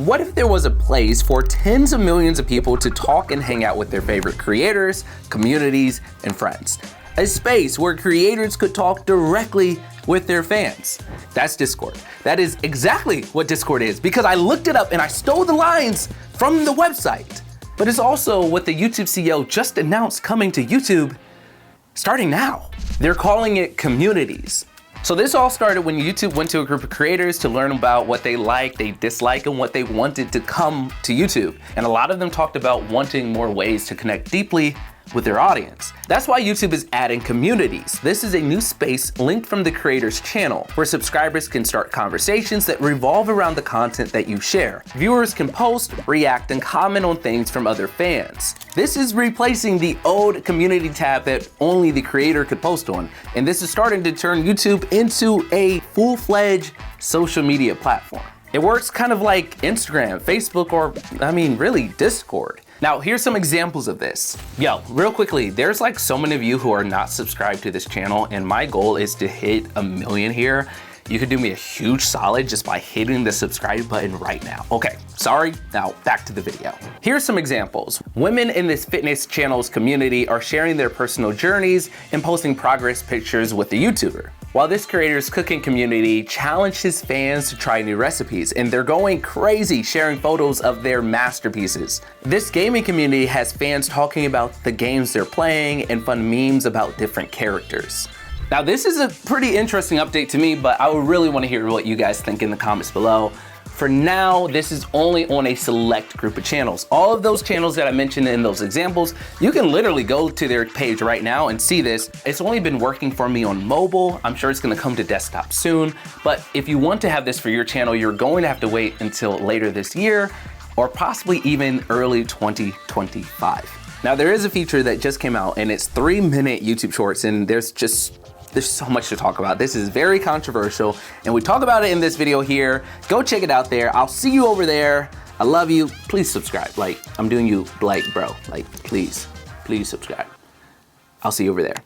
What if there was a place for tens of millions of people to talk and hang out with their favorite creators, communities, and friends? A space where creators could talk directly with their fans. That's Discord. That is exactly what Discord is, because I looked it up and I stole the lines from the website. But it's also what the YouTube CEO just announced coming to YouTube starting now. They're calling it communities. So this all started when YouTube went to a group of creators to learn about what they like, they dislike, and what they wanted to come to YouTube. And a lot of them talked about wanting more ways to connect deeply with their audience. That's why YouTube is adding communities. This is a new space linked from the creator's channel where subscribers can start conversations that revolve around the content that you share. Viewers can post, react, and comment on things from other fans. This is replacing the old community tab that only the creator could post on. And this is starting to turn YouTube into a full-fledged social media platform. It works kind of like Instagram, Facebook, or really Discord. Now, here's some examples of this. Yo, real quickly, there's like so many of you who are not subscribed to this channel, and my goal is to hit 1 million here. You could do me a huge solid just by hitting the subscribe button right now. Okay, sorry, now back to the video. Here's some examples. Women in this fitness channel's community are sharing their personal journeys and posting progress pictures with the YouTuber, while this creator's cooking community challenged his fans to try new recipes, and they're going crazy sharing photos of their masterpieces. This gaming community has fans talking about the games they're playing and fun memes about different characters. Now, this is a pretty interesting update to me, but I would really want to hear what you guys think in the comments below. For now, this is only on a select group of channels. All of those channels that I mentioned in those examples, you can literally go to their page right now and see this. It's only been working for me on mobile. I'm sure it's gonna come to desktop soon. But if you want to have this for your channel, you're going to have to wait until later this year or possibly even early 2025. Now, there is a feature that just came out, and it's 3-minute YouTube shorts, and there's so much to talk about. This is very controversial, and we talk about it in this video here. Go check it out there. I'll see you over there. I love you. Please subscribe. Like, I'm doing you, bro. Like, please subscribe. I'll see you over there.